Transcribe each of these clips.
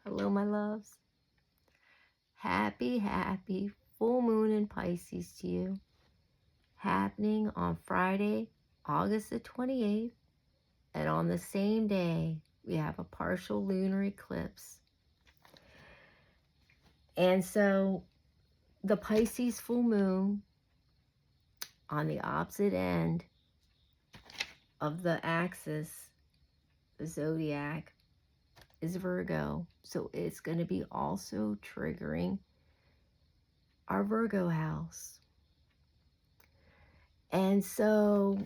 Hello, my loves. Happy full moon in Pisces to you. Happening on Friday, August the 28th. And on the same day, we have a partial lunar eclipse. And so the Pisces full moon on the opposite end of the axis, the zodiac, is Virgo. So it's going to be also triggering our Virgo house. And so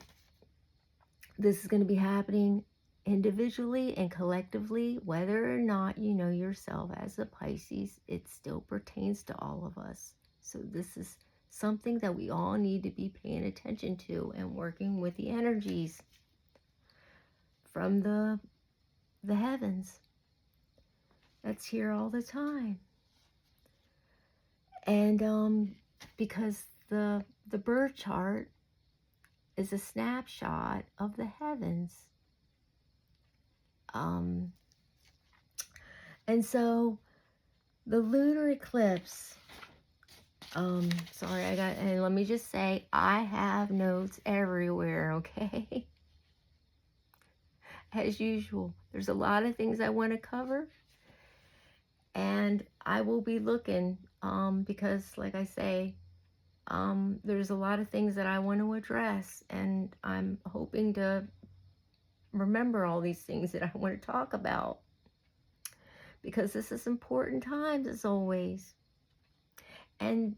this is going to be happening individually and collectively, whether or not you know yourself as a Pisces, it still pertains to all of us. So this is something that we all need to be paying attention to and working with the energies from the heavens that's here all the time. And because the birth chart is a snapshot of the heavens. And so the lunar eclipse, sorry, and let me just say, I have notes everywhere, okay? As usual, there's a lot of things I want to cover, and I will be looking, because like I say, there's a lot of things that I want to address, and I'm hoping to remember all these things that I want to talk about, because this is important times as always. And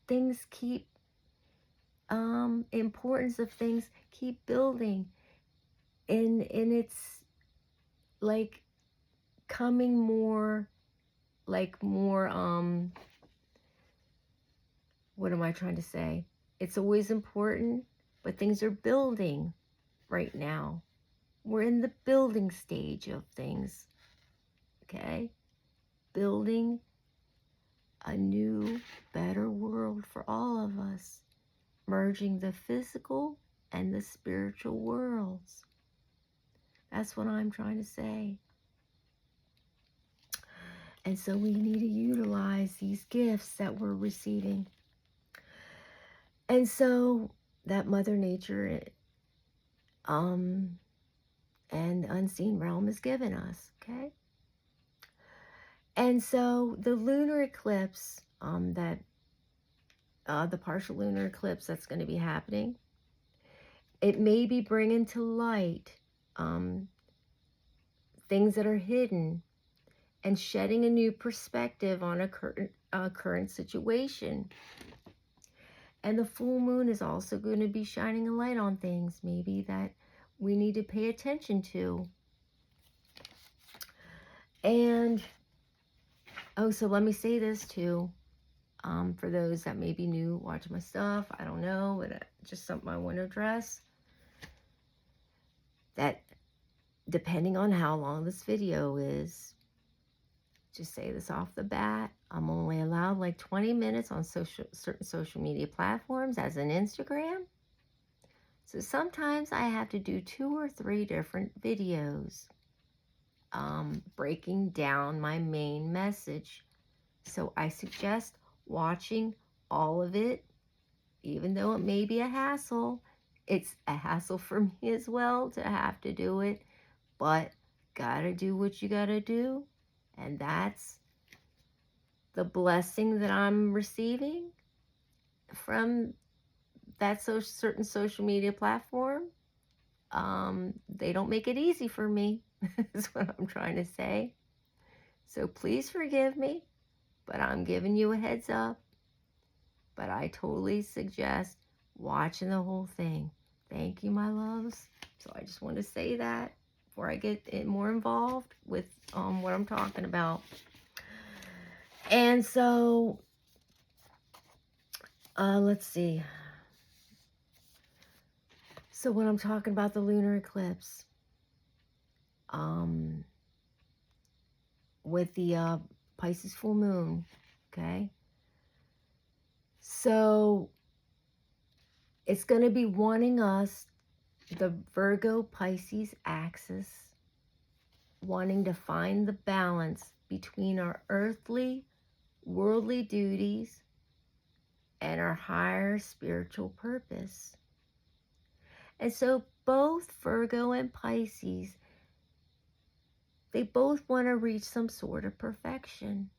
things keep, importance of things keep building, and it's like coming more, what am I trying to say? It's always important, but things are building right now. We're in the building stage of things, okay? Building a new, better world for all of us, merging the physical and the spiritual worlds. That's what I'm trying to say. And so we need to utilize these gifts that we're receiving. And so that Mother Nature and unseen realm is given us, okay? And so the lunar eclipse, the partial lunar eclipse that's going to be happening, it may be bringing to light things that are hidden and shedding a new perspective on a current situation. And the full moon is also going to be shining a light on things maybe that we need to pay attention to. And so let me say this too, for those that may be new watching my stuff, I don't know, but just something I want to address, that depending on how long this video is, just say this off the bat, I'm only allowed like 20 minutes on certain social media platforms, as in Instagram. So sometimes I have to do 2 or 3 different videos, breaking down my main message. So I suggest watching all of it, even though it may be a hassle. It's a hassle for me as well to have to do it, but gotta do what you gotta do. And that's the blessing that I'm receiving from that certain social media platform. They don't make it easy for me, is what I'm trying to say. So please forgive me, but I'm giving you a heads up. But I totally suggest watching the whole thing. Thank you, my loves. So I just want to say that before I get more involved with what I'm talking about. And so, let's see. So when I'm talking about the lunar eclipse, with the Pisces full moon, okay? So it's going to be wanting us, the Virgo Pisces axis, wanting to find the balance between our earthly, worldly duties and our higher spiritual purpose. And so both Virgo and Pisces, they both want to reach some sort of perfection.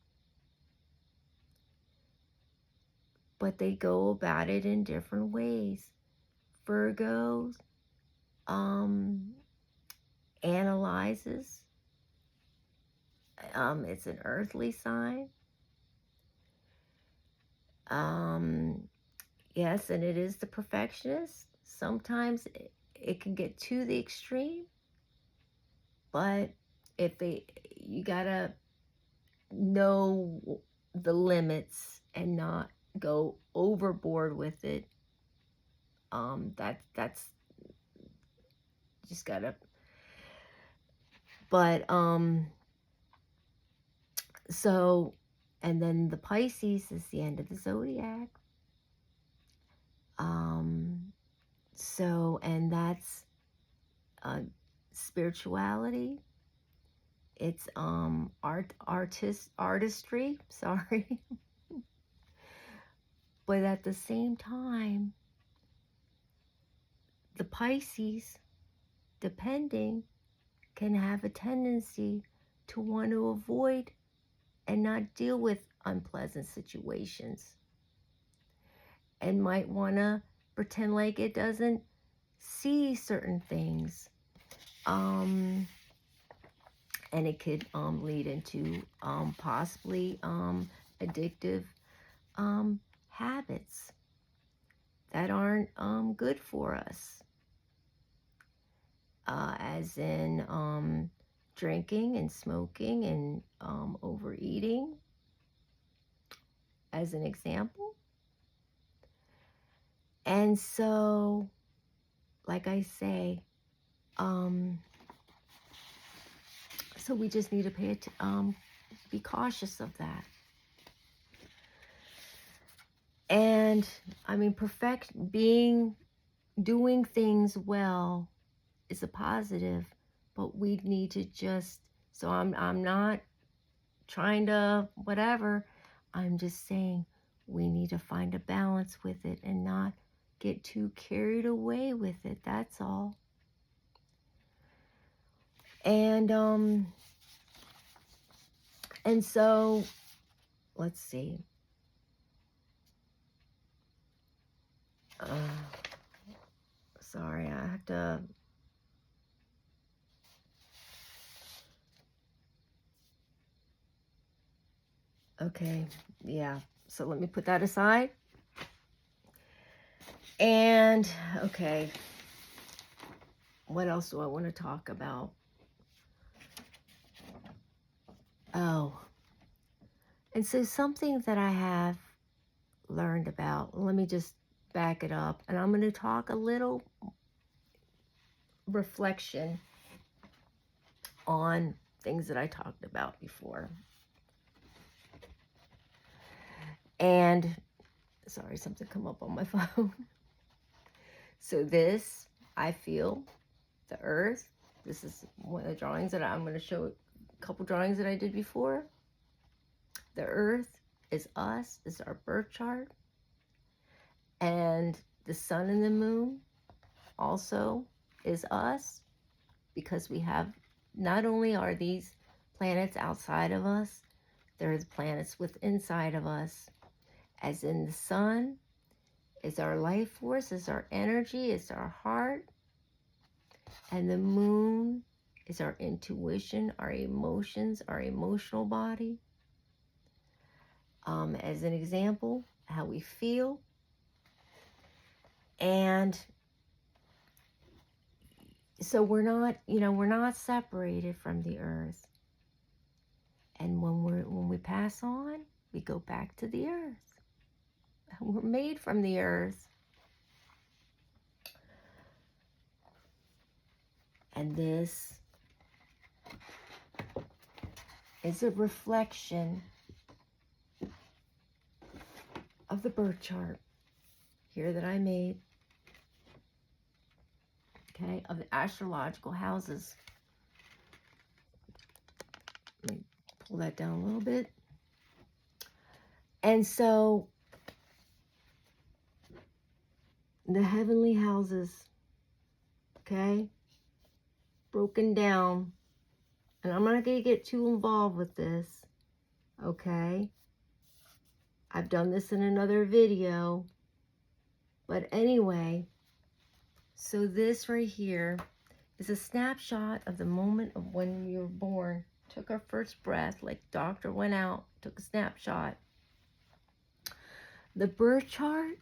But they go about it in different ways. Virgo analyzes. It's an earthly sign. Yes, and it is the perfectionist. Sometimes it can get to the extreme, but you gotta know the limits and not go overboard with it. That's just gotta. But so, and then the Pisces is the end of the zodiac. So, and that's spirituality. It's artistry, sorry. But at the same time, the Pisces, depending, can have a tendency to want to avoid and not deal with unpleasant situations, and might want to pretend like it doesn't see certain things. And it could lead into possibly addictive habits that aren't good for us, as in drinking and smoking and overeating, as an example. And so, like I say, so we just need to be cautious of that. And I mean, doing things well is a positive, but we need to just, so I'm not trying to whatever, I'm just saying we need to find a balance with it and not get too carried away with it, that's all. And so let's see. Sorry, I have to. Okay, yeah. So let me put that aside. And okay, what else do I want to talk about? Oh, and so something that I have learned about, let me just back it up, and I'm going to talk a little reflection on things that I talked about before. And sorry, something come up on my phone. So this, I feel, the earth, this is one of the drawings that I'm going to show, a couple drawings that I did before. The earth is us, is our birth chart. And the sun and the moon also is us, because we have, not only are these planets outside of us, there's planets inside of us, as in the sun is our life force, is our energy, is our heart, and the moon is our intuition, our emotions, our emotional body. As an example, how we feel. And so we're not separated from the earth. And when we pass on, we go back to the earth. We're made from the earth. And this is a reflection of the birth chart here that I made. Okay, of the astrological houses. Pull that down a little bit. And so the heavenly houses, okay, broken down. And I'm not going to get too involved with this, okay? I've done this in another video. But anyway, so this right here is a snapshot of the moment of when we were born. Took our first breath, like doctor went out, took a snapshot. The birth chart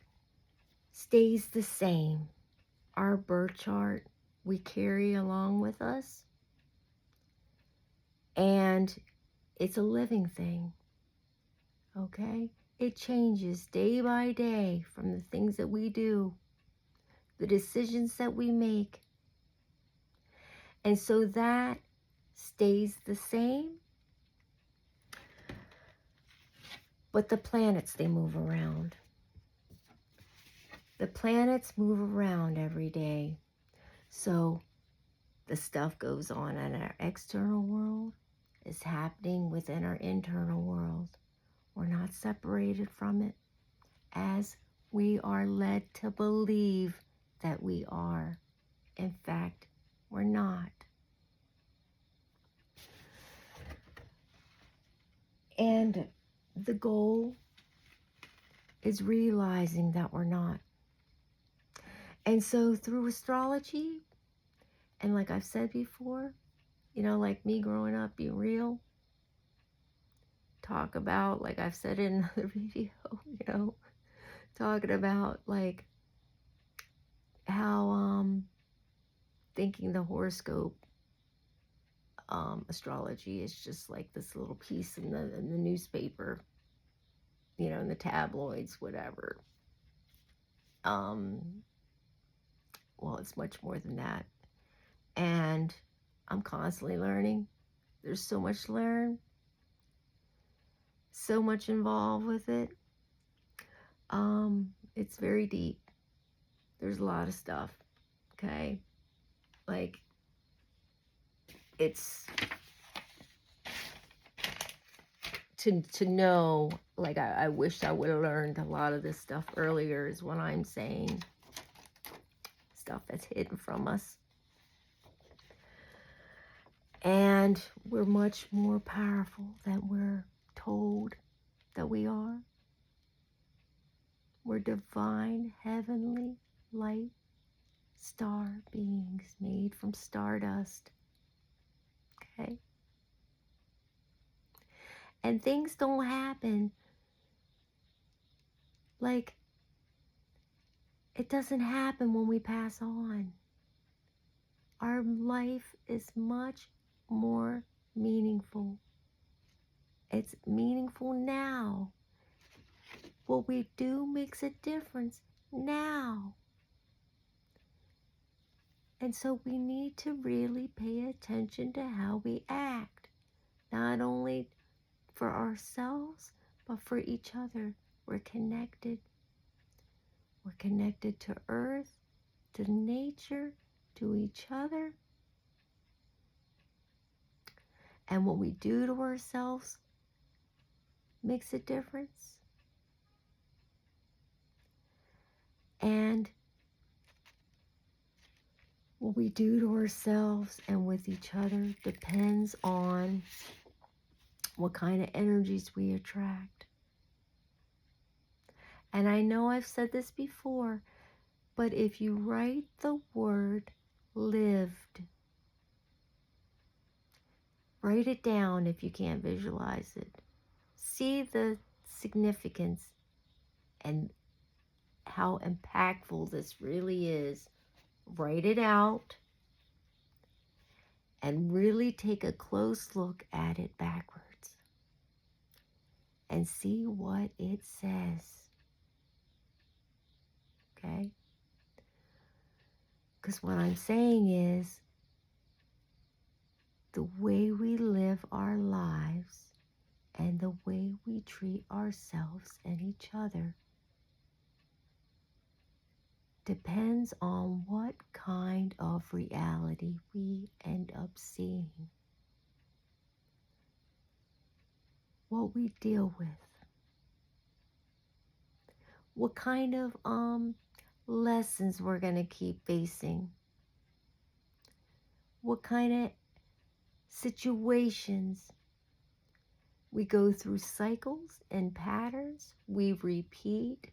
stays the same. Our birth chart we carry along with us. And it's a living thing, okay? It changes day by day from the things that we do, the decisions that we make. And so that stays the same. But the planets, they move around. The planets move around every day. So the stuff goes on in our external world is happening within our internal world. We're not separated from it as we are led to believe that we are. In fact, we're not. And the goal is realizing that we're not. And so through astrology, and like I've said before, you know, like me growing up, be real, talk about, like I've said in another video, you know, talking about like how thinking the horoscope astrology is just like this little piece in the newspaper, you know, in the tabloids, whatever. Well, it's much more than that. And I'm constantly learning. There's so much to learn, so much involved with it. It's very deep. There's a lot of stuff, okay? Like, it's to know, like, I wish I would have learned a lot of this stuff earlier is what I'm saying. Stuff that's hidden from us. And we're much more powerful than we're told that we are. We're divine, heavenly, light, star beings made from stardust. Okay? And things don't happen like it doesn't happen when we pass on. Our life is much more meaningful. It's meaningful now. What we do makes a difference now. And so we need to really pay attention to how we act, not only for ourselves, but for each other. We're connected. We're connected to Earth, to nature, to each other. And what we do to ourselves makes a difference. And what we do to ourselves and with each other depends on what kind of energies we attract. And I know I've said this before, but if you write the word lived, write it down if you can't visualize it. See the significance and how impactful this really is. Write it out and really take a close look at it backwards and see what it says. Okay? Because what I'm saying is the way we live our lives and the way we treat ourselves and each other depends on what kind of reality we end up seeing. what we deal with, what kind of lessons we're going to keep facing, what kind of situations. We go through cycles and patterns we repeat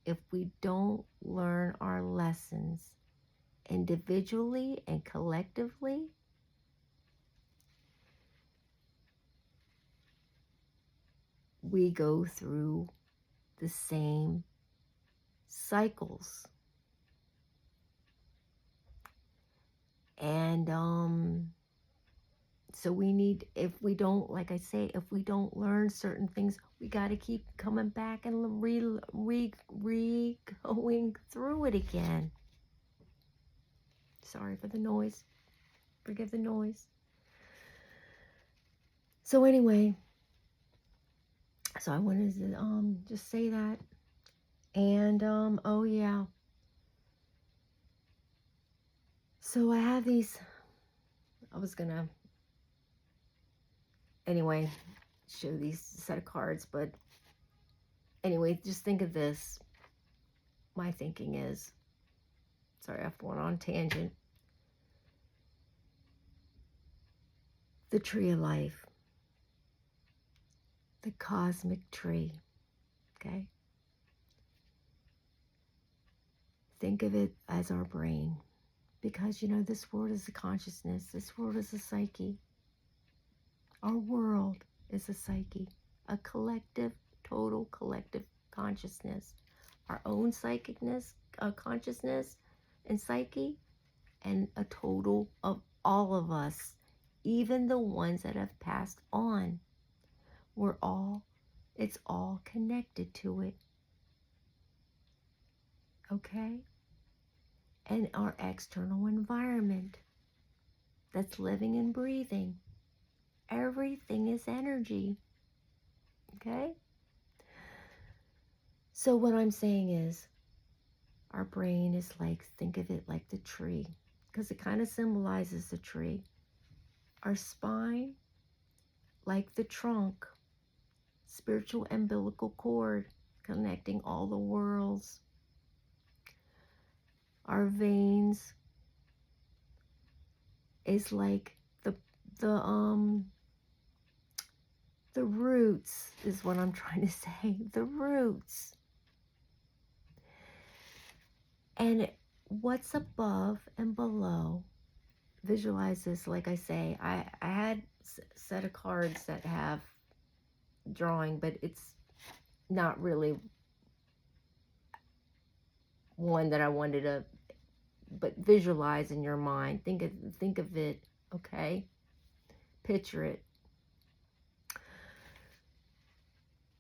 if we don't learn our lessons individually and collectively. We go through the same cycles. And so we need, if we don't, like I say, if we don't learn certain things, we got to keep coming back and going through it again. Sorry for the noise. Forgive the noise. So anyway, so I wanted to just say that. And oh yeah. So I have these, I was gonna anyway show these set of cards, but anyway, just think of this. My thinking is, sorry, I've gone on tangent. The tree of life, the cosmic tree, okay? Think of it as our brain, because you know, this world is a consciousness, this world is a psyche. Our world is a psyche, a collective, total collective consciousness. Our own psychicness, consciousness and psyche, and a total of all of us, even the ones that have passed on. It's all connected to it. Okay? And our external environment that's living and breathing. Everything is energy. Okay? So what I'm saying is, our brain is like, think of it like the tree, because it kind of symbolizes the tree. Our spine, like the trunk, spiritual umbilical cord connecting all the worlds. Our veins is like the roots is what I'm trying to say. The roots. And what's above and below, visualize this. Like I say, I had a set of cards that have drawing, but it's not really one that I wanted to, but visualize in your mind. Think of it, okay? Picture it.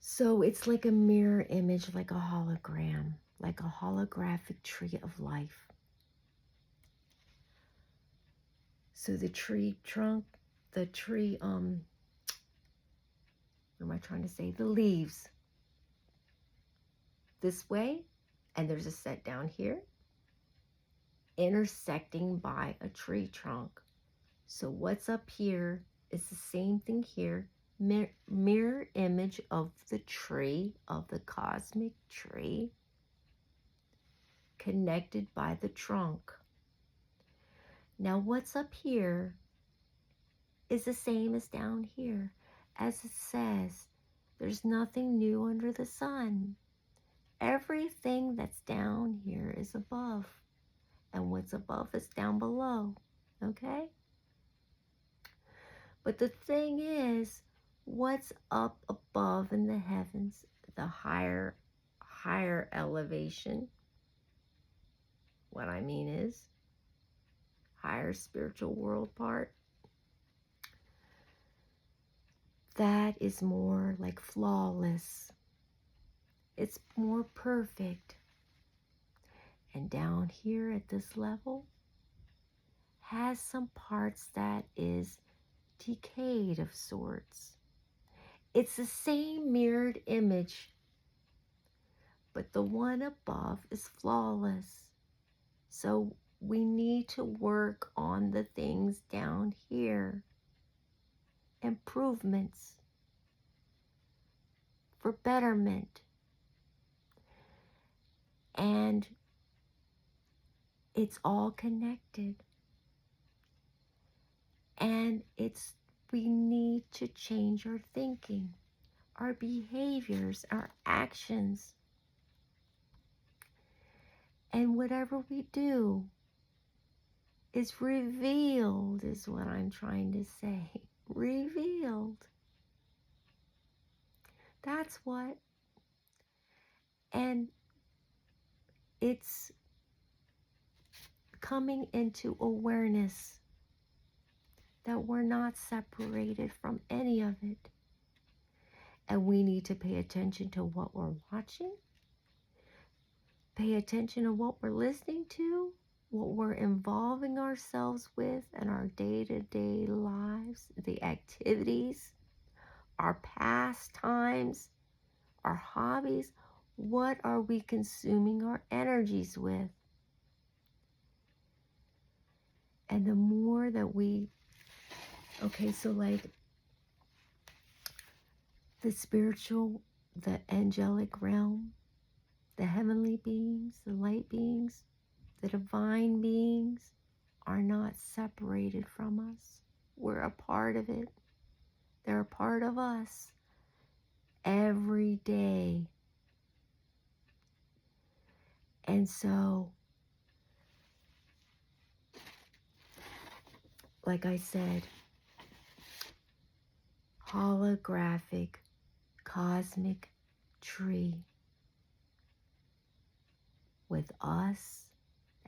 So it's like a mirror image, like a hologram, like a holographic tree of life. So the tree trunk, the tree, what am I trying to say? The leaves this way, and there's a set down here, intersecting by a tree trunk. So what's up here is the same thing here, mirror image of the tree, of the cosmic tree, connected by the trunk. Now what's up here is the same as down here. As it says, there's nothing new under the sun. Everything that's down here is above, and what's above is down below, okay? But the thing is, what's up above in the heavens, the higher elevation, what I mean is higher spiritual world part, that is more like flawless. It's more perfect. And down here at this level has some parts that is decayed of sorts. It's the same mirrored image, but the one above is flawless. So we need to work on the things down here. Improvements. for betterment. And it's all connected. And we need to change our thinking, our behaviors, our actions. And whatever we do is revealed, is what I'm trying to say. Revealed. That's what. And it's coming into awareness that we're not separated from any of it. And we need to pay attention to what we're watching, pay attention to what we're listening to, what we're involving ourselves with in our day-to-day lives, the activities, our pastimes, our hobbies. What are we consuming our energies with? And the more that we, okay, so like the spiritual, the angelic realm, the heavenly beings, the light beings, the divine beings are not separated from us. We're a part of it. They're a part of us every day. And so, like I said, holographic, cosmic tree with us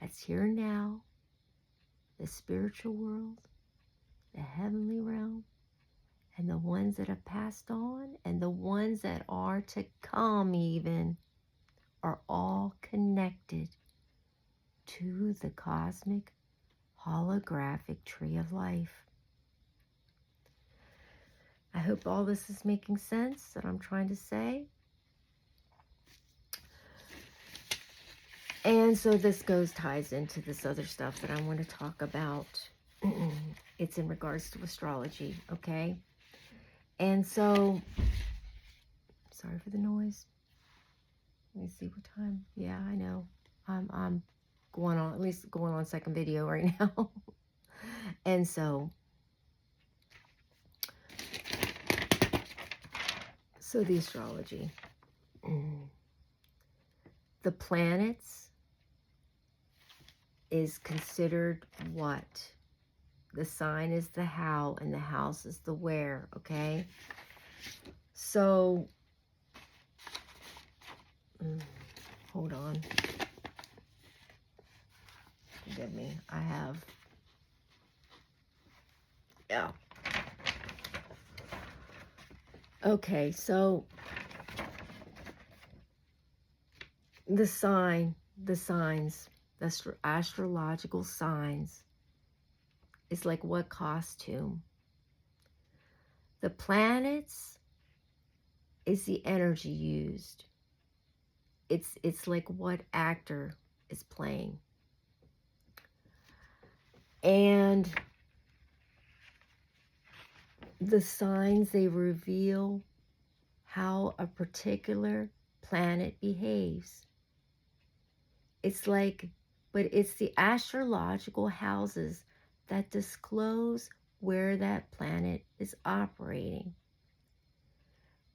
that's here now, the spiritual world, the heavenly realm, and the ones that have passed on, and the ones that are to come even, are all connected to the cosmic holographic tree of life. I hope all this is making sense that I'm trying to say. And so this ties into this other stuff that I want to talk about. It's in regards to astrology, okay? And so, sorry for the noise. Let me see what time. Yeah, I know. I'm going on, at least going on second video right now. And so the astrology. The planets is considered what? The sign is the how and the house is the where, okay? So, hold on. Forgive me. I have, yeah. Okay, so the signs, the astrological signs is like what costume? The planets is the energy used. It's like what actor is playing. And the signs, they reveal how a particular planet behaves. It's like, but it's the astrological houses that disclose where that planet is operating.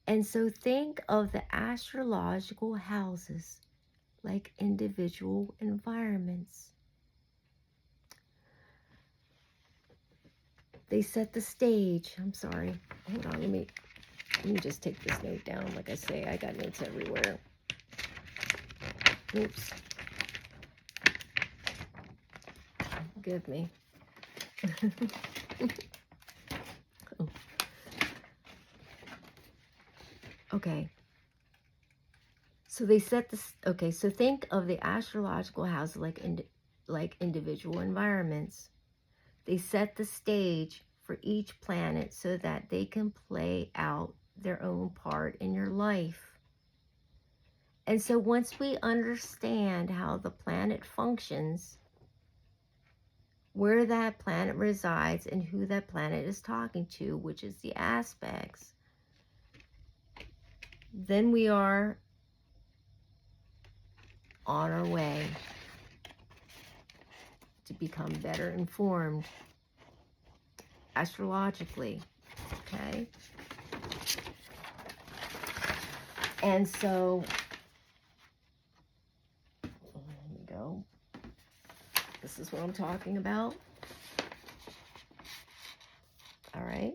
And so think of the astrological houses like individual environments. They set the stage. I'm sorry. Hold on, let me just take this note down. Like I say, I got notes everywhere. Oops. Forgive me. Oh. Okay. So they set this. Okay, so think of the astrological house like individual environments. They set the stage for each planet so that they can play out their own part in your life. And so once we understand how the planet functions, where that planet resides, and who that planet is talking to, which is the aspects, then we are on our way to become better informed astrologically, okay? And so, here we go. This is what I'm talking about. All right.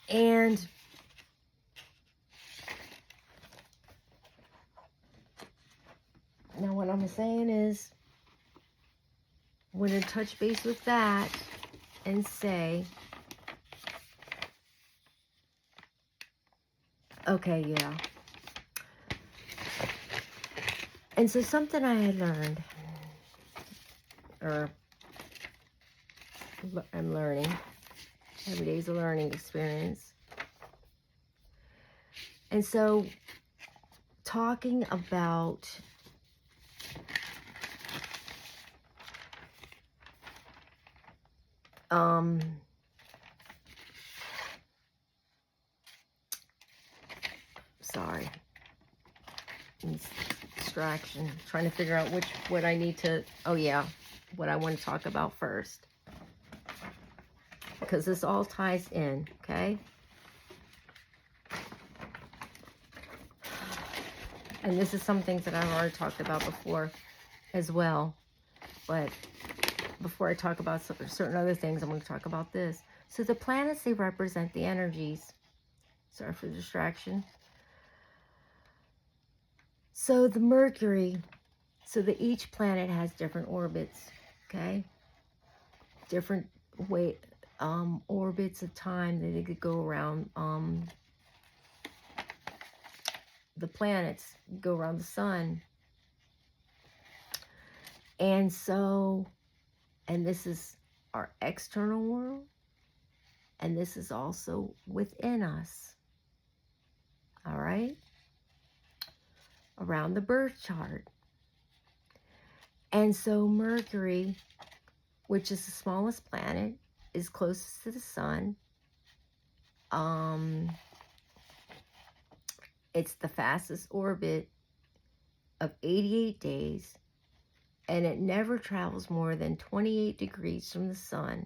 And now what I'm saying is, I'm going to touch base with that and say, okay, yeah. And so something I had learned, or I'm learning, every day is a learning experience. And so talking about sorry, distraction, trying to figure out what I need to, oh yeah, what I want to talk about first, because this all ties in, okay? And this is some things that I've already talked about before as well, but before I talk about certain other things, I'm going to talk about this. So the planets, they represent the energies. Sorry for the distraction. So the Mercury, so that each planet has different orbits, okay? Different orbits of time that they could go around. The planets go around the sun. And so, and this is our external world, and this is also within us. All right? Around the birth chart. And so Mercury, which is the smallest planet, is closest to the sun. It's the fastest orbit of 88 days, and it never travels more than 28 degrees from the sun,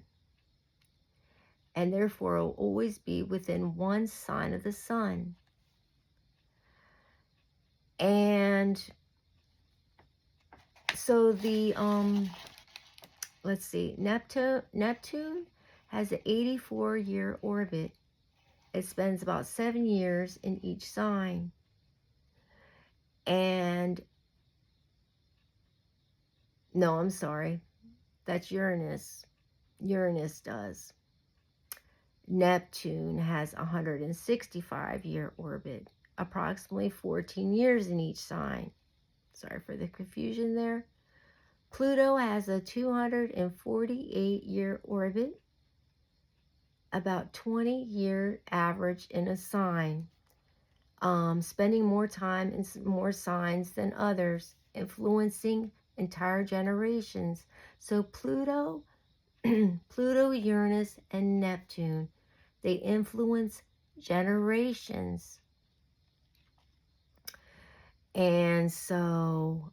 and therefore will always be within one sign of the sun. And so the let's see, Neptune has an 84-year orbit. It spends about 7 years in each sign. And no, I'm sorry, that's Uranus. Uranus does. Neptune has a 165-year orbit, approximately 14 years in each sign. Sorry for the confusion there. Pluto has a 248-year orbit, about 20-year average in a sign, spending more time in more signs than others, influencing entire generations. So Pluto, Uranus, and Neptune, they influence generations. And so,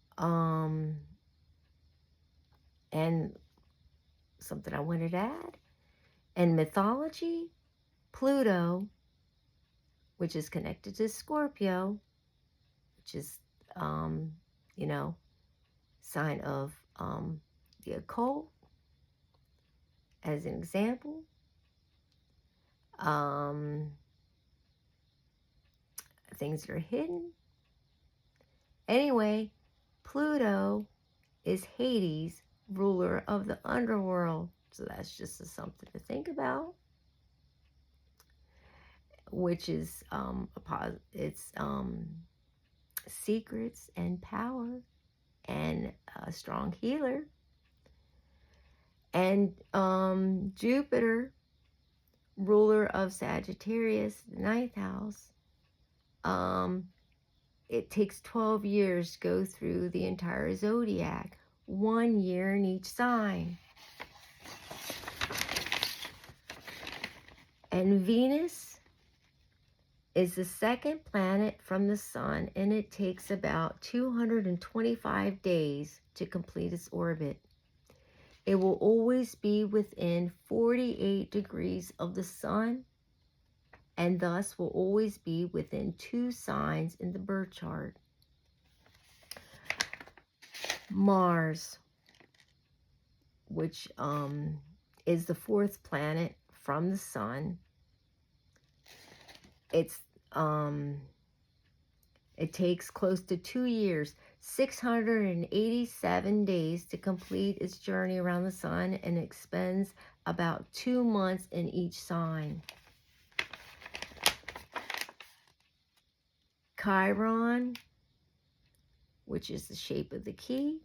and something I wanted to add, in mythology, Pluto, which is connected to Scorpio, which is, you know, sign of the occult, as an example. Things that are hidden. Anyway, Pluto is Hades, ruler of the underworld. So that's just something to think about. Which is it's secrets and power and a strong healer. And Jupiter, ruler of Sagittarius, the 9th house, it takes 12 years to go through the entire zodiac, 1 year in each sign. And Venus is the second planet from the sun, and it takes about 225 days to complete its orbit. It will always be within 48 degrees of the sun, and thus will always be within 2 signs in the birth chart. Mars, which is the 4th planet from the sun. It takes close to 2 years, 687 days to complete its journey around the sun, and it spends about 2 months in each sign. Chiron, which is the shape of the key.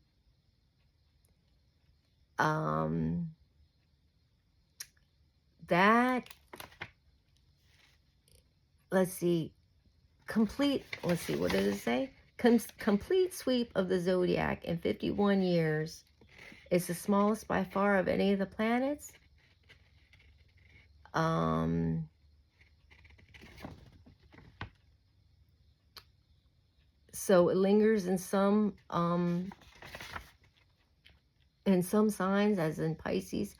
That, let's see, what did it say? Complete sweep of the zodiac in 51 years. It's the smallest by far of any of the planets. So it lingers in some signs, as in Pisces,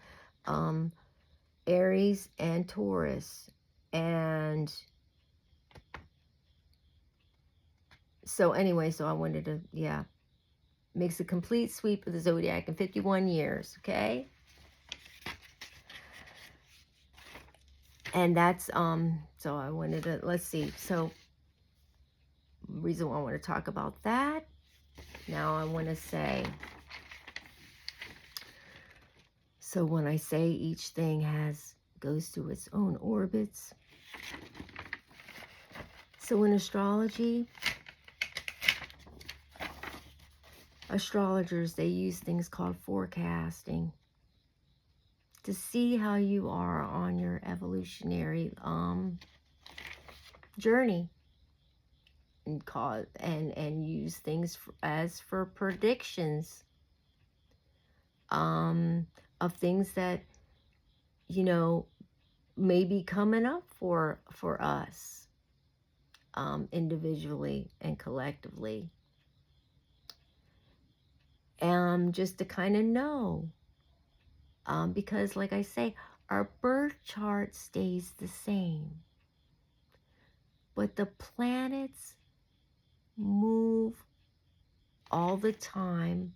Aries, and Taurus. And so anyway, so I wanted to, makes a complete sweep of the zodiac in 51 years, okay? And that's, so I wanted to, let's see, so reason why I want to talk about that. Now I want to say, so when I say each thing goes through its own orbits. So in astrology, astrologers, they use things called forecasting to see how you are on your evolutionary journey, and use things as for predictions of things that may be coming up for us individually and collectively, just to kind of know, because like I say, our birth chart stays the same, but the planets move all the time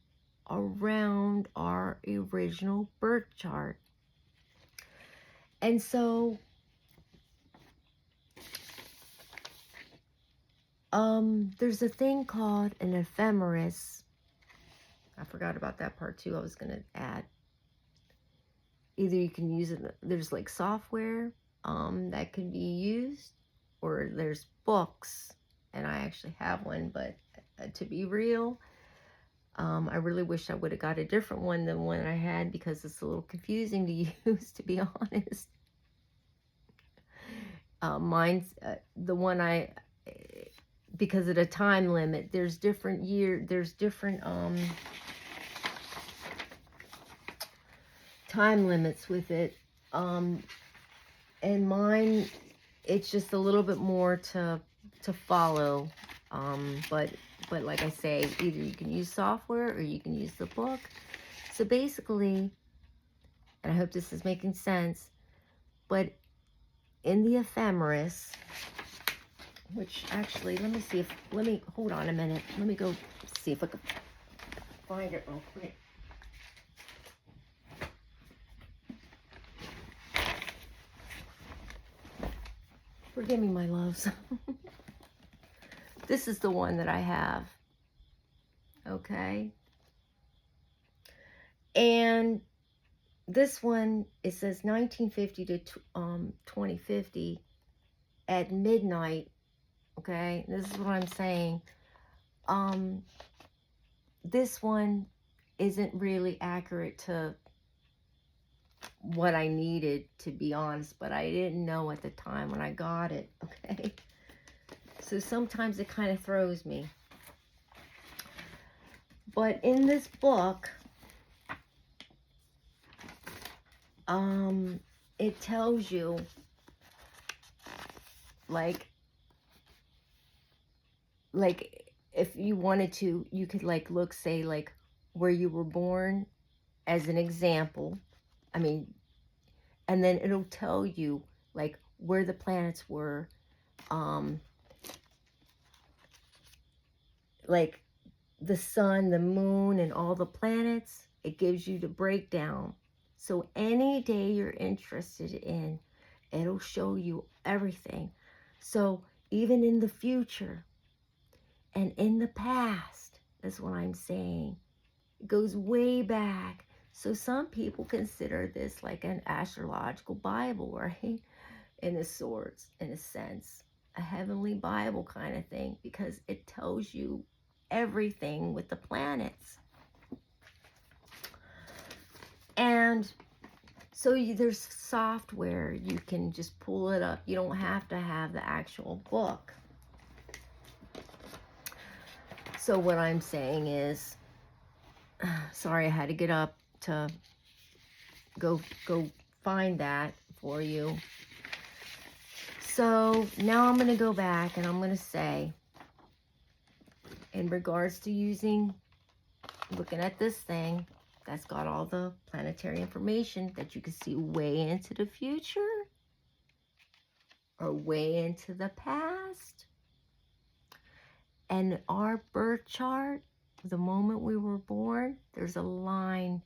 around our original birth chart. And so there's a thing called an ephemeris. I forgot about that part too. I was going to add. Either you can use it, there's like software that can be used, or there's books, and I actually have one, but to be real, I really wish I would have got a different one than one I had, because it's a little confusing to use, to be honest. Mine's the one because of the time limit, there's different time limits with it, and mine, it's just a little bit more to follow, but like I say, either you can use software or you can use the book. So basically, and I hope this is making sense, but in the ephemeris, which actually, let me hold on a minute, let me go see if I can find it real quick. Forgive me, my loves. This is the one that I have. Okay. And this one, it says 1950 to 2050 at midnight. Okay. This is what I'm saying. This one isn't really accurate to what I needed, to be honest, but I didn't know at the time when I got it. Okay. So sometimes it kind of throws me. But in this book, it tells you, like, like, if you wanted to, you could, like, look, say, like, where you were born as an example. I mean, and then it'll tell you, like, where the planets were, um, like, the sun, the moon, and all the planets. It gives you the breakdown. So any day you're interested in, it'll show you everything. So even in the future and in the past, that's what I'm saying. It goes way back. So some people consider this like an astrological Bible, right? In a sort, in a sense, a heavenly Bible kind of thing, because it tells you everything with the planets. And so there's software, you can just pull it up. You don't have to have the actual book. So what I'm saying is, sorry, I had to get up to go find that for you. So now I'm going to go back and I'm going to say, in regards to looking at this thing that's got all the planetary information that you can see way into the future or way into the past. And our birth chart, the moment we were born, there's a line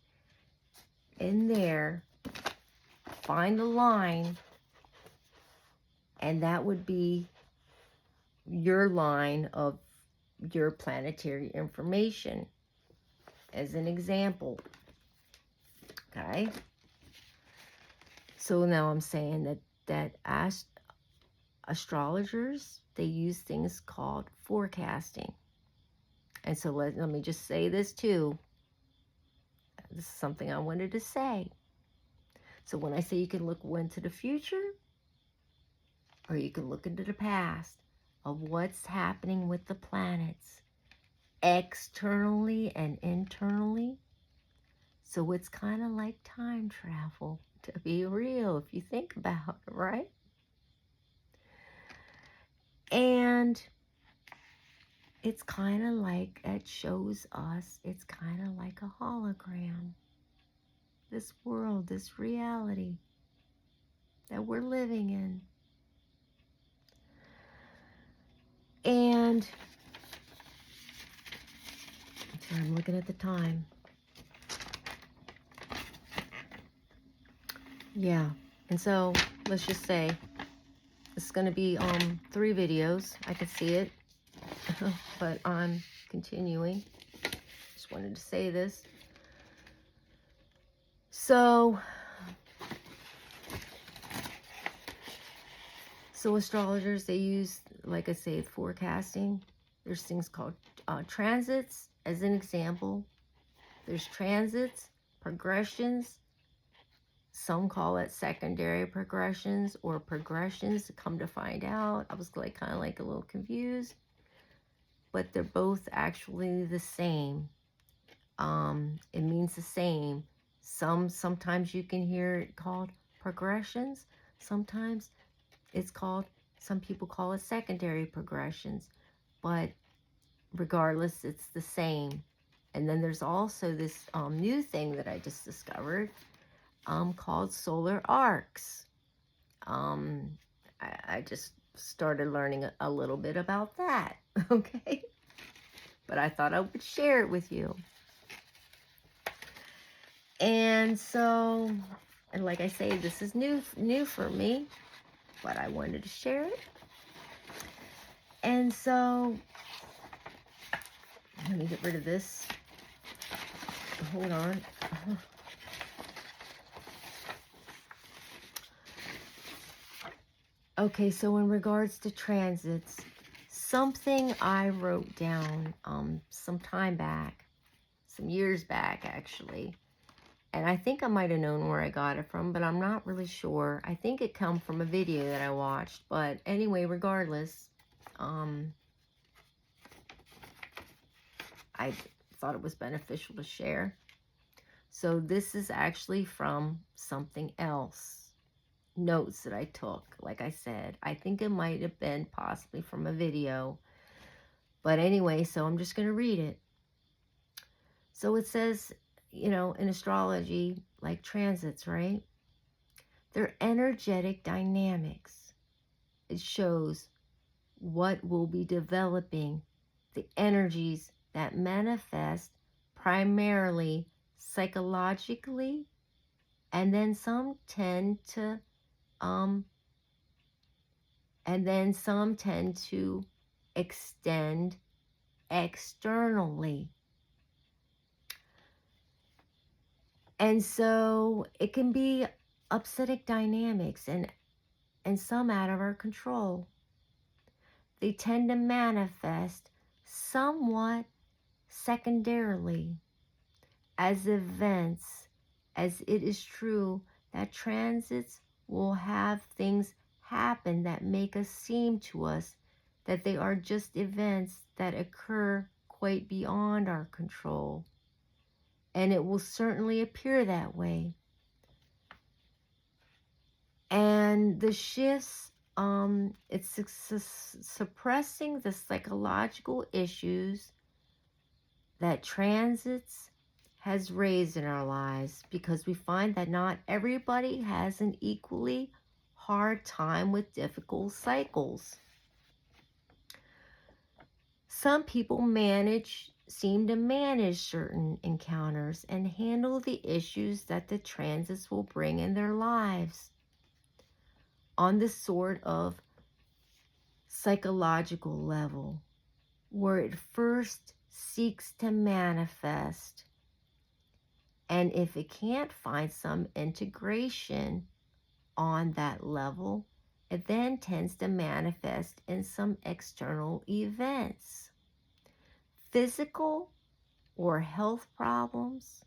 in there. Find the line, and that would be your line of your planetary information, as an example. Okay? So now I'm saying that astrologers, they use things called forecasting. And so let me just say this too. This is something I wanted to say. So when I say you can look into the future, or you can look into the past of what's happening with the planets, externally and internally. So it's kind of like time travel, to be real, if you think about it, right? And it's kind of like, it shows us, it's kind of like a hologram. This world, this reality that we're living in. And sorry, I'm looking at the time. Yeah, and so let's just say it's going to be 3 videos. I can see it, but I'm continuing. Just wanted to say this. So astrologers, they use, like I say, forecasting. There's things called transits, as an example. There's transits, progressions. Some call it secondary progressions or progressions. Come to find out, I was like kind of like a little confused, but they're both actually the same. It means the same. Sometimes you can hear it called progressions. Sometimes it's called, some people call it secondary progressions, but regardless, it's the same. And then there's also this new thing that I just discovered called solar arcs. I just started learning a little bit about that, okay? But I thought I would share it with you. And so, and like I say, this is new for me, but I wanted to share it. And so, let me get rid of this. Hold on. Okay, so in regards to transits, something I wrote down some time back, some years back actually, and I think I might have known where I got it from, but I'm not really sure. I think it come from a video that I watched, but anyway, regardless, I thought it was beneficial to share. So this is actually from something else. Notes that I took, like I said. I think it might have been possibly from a video. But anyway, so I'm just going to read it. So it says, in astrology, like transits, right? They're energetic dynamics. It shows what will be developing, the energies that manifest primarily psychologically, and then some tend to um extend externally. And so it can be upsetting dynamics and some out of our control. They tend to manifest somewhat secondarily as events, as it is true that transits will have things happen that make us seem to us that they are just events that occur quite beyond our control. And it will certainly appear that way. And the shifts, it's suppressing the psychological issues that transits has raised in our lives, because we find that not everybody has an equally hard time with difficult cycles. Some people seem to manage certain encounters and handle the issues that the transits will bring in their lives on this sort of psychological level, where it first seeks to manifest. And if it can't find some integration on that level, it then tends to manifest in some external events. Physical or health problems,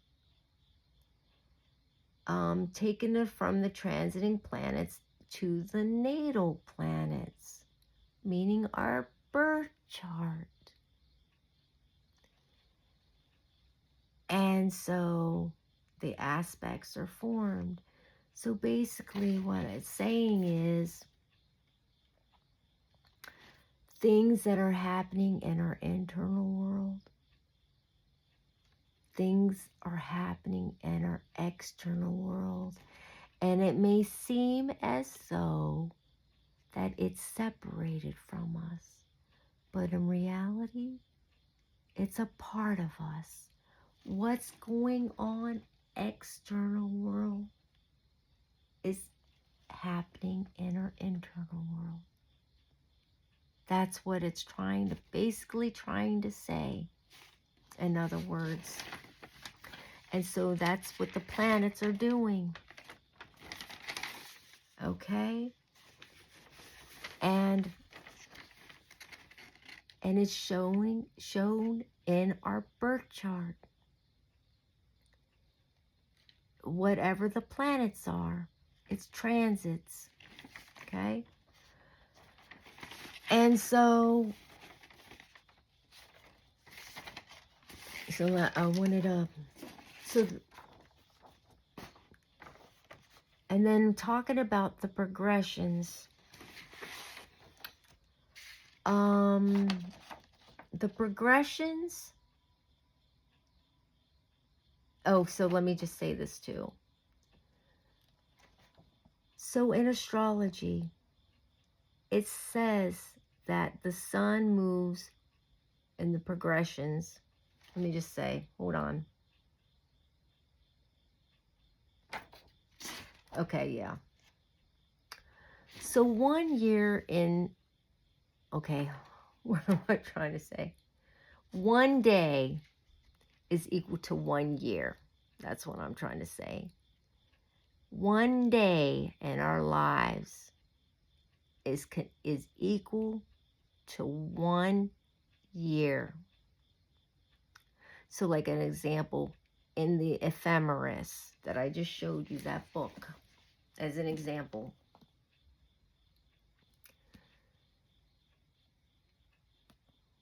taken it from the transiting planets to the natal planets, meaning our birth chart. And so the aspects are formed. So basically what it's saying is things that are happening in our internal world, things are happening in our external world. And it may seem as though that it's separated from us, but in reality, it's a part of us. What's going on external world is happening in our internal world. That's what it's basically trying to say, in other words. And so that's what the planets are doing. Okay? And it's shown in our birth chart. Whatever the planets are, it's transits. Okay? And so I wanted to, and then talking about the progressions, so let me just say this too. So in astrology, it says that the sun moves in the progressions. Let me just say, hold on. Okay, yeah. So 1 year in, okay, what am I trying to say? 1 day is equal to 1 year. That's what I'm trying to say. 1 day in our lives is equal to 1 year. So like an example, in the Ephemeris that I just showed you, that book, as an example.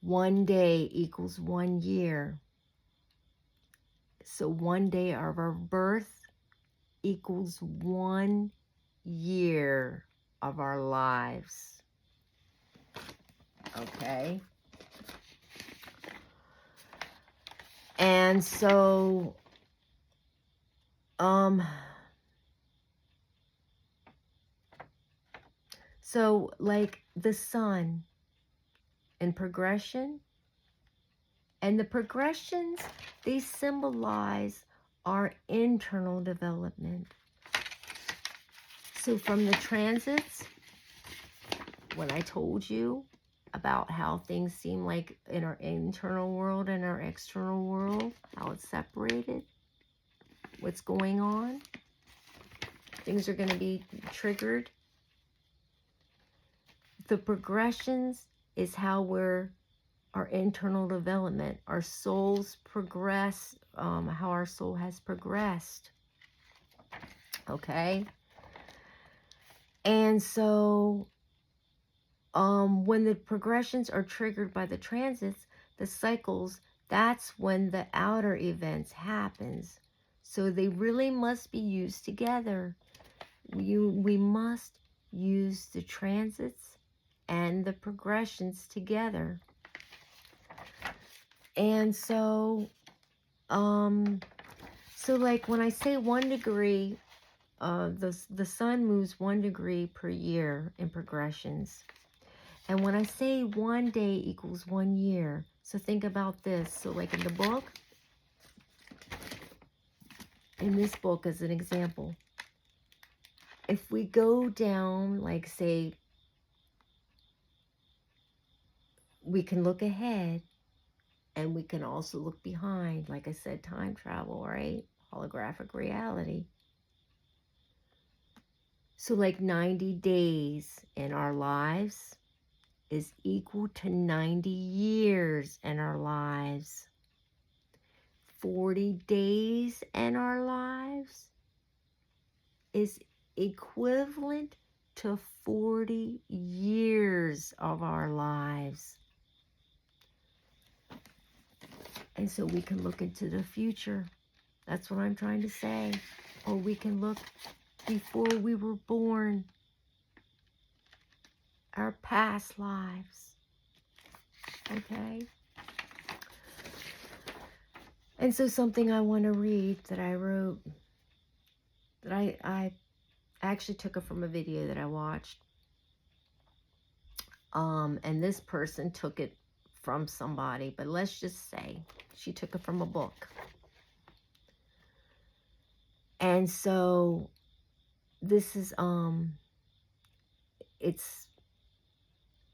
One day equals 1 year. So 1 day of our birth equals 1 year of our lives. Okay? And so, like the sun and progression, and the progressions, they symbolize our internal development. So from the transits, when I told you about how things seem like in our internal world and our external world, how it's separated, what's going on, things are going to be triggered. The progressions is how our internal development, our souls progress, how our soul has progressed. Okay? And so, when the progressions are triggered by the transits, the cycles, that's when the outer events happens. So they really must be used together. We must use the transits and the progressions together. And so, like when I say 1 degree, the sun moves 1 degree per year in progressions. And when I say 1 day equals 1 year, so think about this. So like in the book, in this book as an example, if we go down, like say, we can look ahead and we can also look behind. Like I said, time travel, right? Holographic reality. So like 90 days in our lives is equal to 90 years in our lives. 40 days in our lives is equivalent to 40 years of our lives. And so we can look into the future. That's what I'm trying to say. Or we can look before we were born, our past lives. Okay? And so something I want to read that I wrote, that I actually took it from a video that I watched. And this person took it from somebody, but let's just say she took it from a book. And so this is it's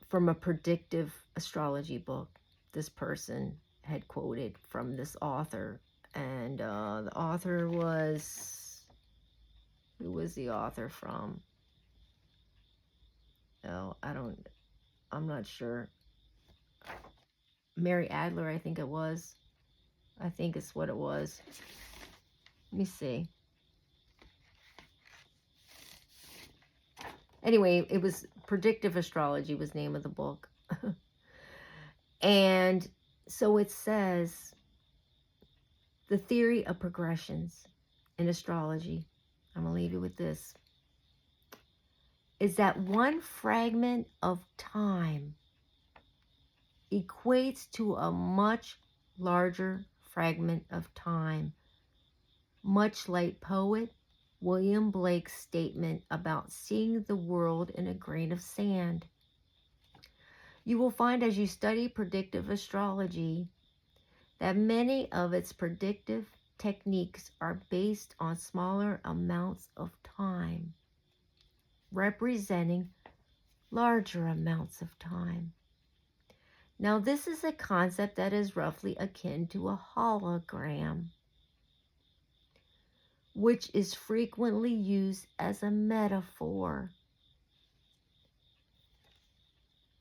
from a predictive astrology book. This person had quoted from this author, and the author was, who was the author from? Oh, I'm not sure. Mary Adler, I think it was. I think it's what it was. Let me see. Anyway, it was Predictive Astrology was the name of the book. And so it says, the theory of progressions in astrology, I'm going to leave you with this, is that one fragment of time equates to a much larger fragment of time, much like poet William Blake's statement about seeing the world in a grain of sand. You will find as you study predictive astrology that many of its predictive techniques are based on smaller amounts of time, representing larger amounts of time. Now, this is a concept that is roughly akin to a hologram, which is frequently used as a metaphor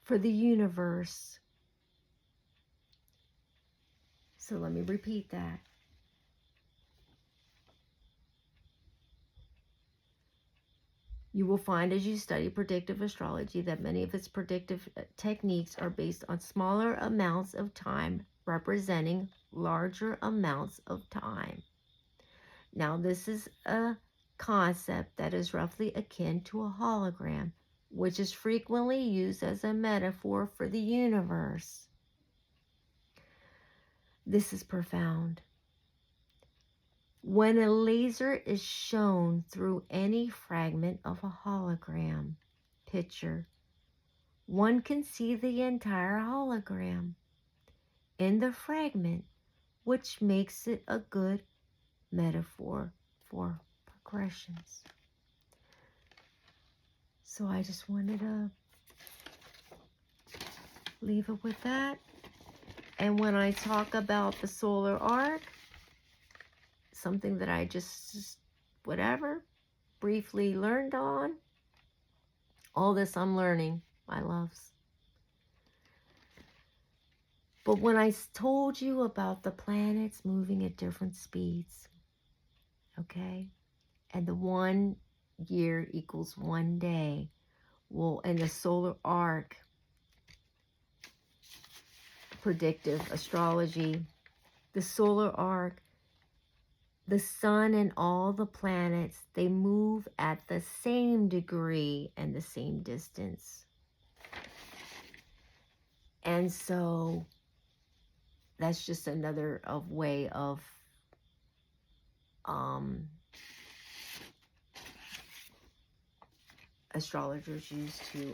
for the universe. So let me repeat that. You will find as you study predictive astrology that many of its predictive techniques are based on smaller amounts of time, representing larger amounts of time. Now, this is a concept that is roughly akin to a hologram, which is frequently used as a metaphor for the universe. This is profound. When a laser is shown through any fragment of a hologram picture, one can see the entire hologram in the fragment, which makes it a good metaphor for progressions. So I just wanted to leave it with that. And when I talk about the solar arc, something that I just whatever, briefly learned on, all this I'm learning, my loves. But when I told you about the planets moving at different speeds, okay, and the 1 year equals 1 day, well, in the solar arc, predictive astrology, the solar arc, the sun and all the planets, they move at the same degree and the same distance. And so that's just another way of astrologers use to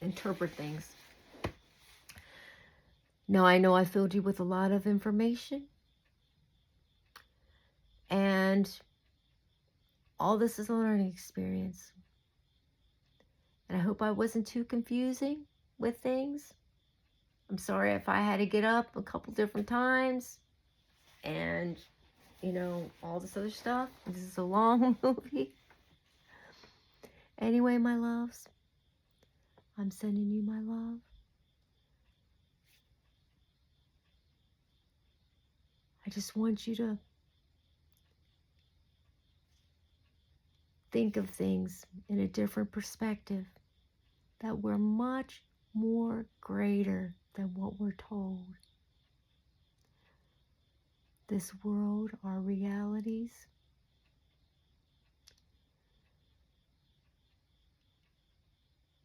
interpret things. Now, I know I filled you with a lot of information, and all this is a learning experience. And I hope I wasn't too confusing with things. I'm sorry if I had to get up a couple different times and, you know, all this other stuff. This is a long movie. Anyway, my loves, I'm sending you my love. I just want you to think of things in a different perspective, that we're much more greater than what we're told. This world, our realities,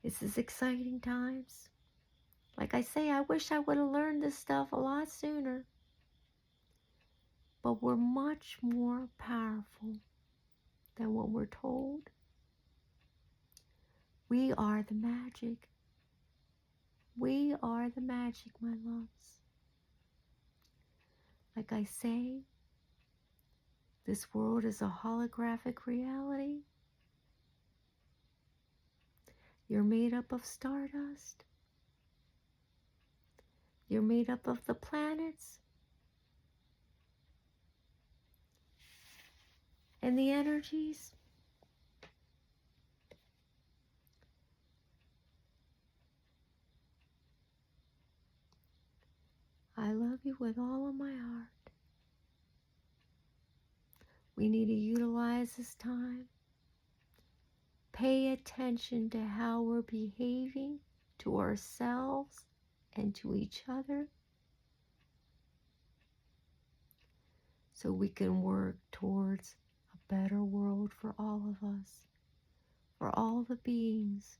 this is exciting times. Like I say, I wish I would have learned this stuff a lot sooner. But we're much more powerful than what we're told. We are the magic. We are the magic, my loves. Like I say, this world is a holographic reality. You're made up of stardust. You're made up of the planets and the energies. I love you with all of my heart. We need to utilize this time. Pay attention to how we're behaving to ourselves and to each other, so we can work towards a better world for all of us, for all the beings,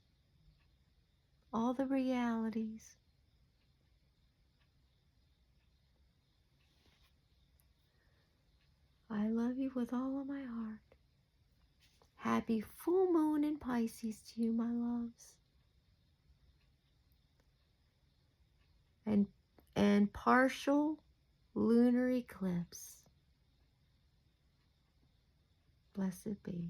all the realities. I love you with all of my heart. Happy full moon in Pisces to you, my loves. And partial lunar eclipse. Blessed be.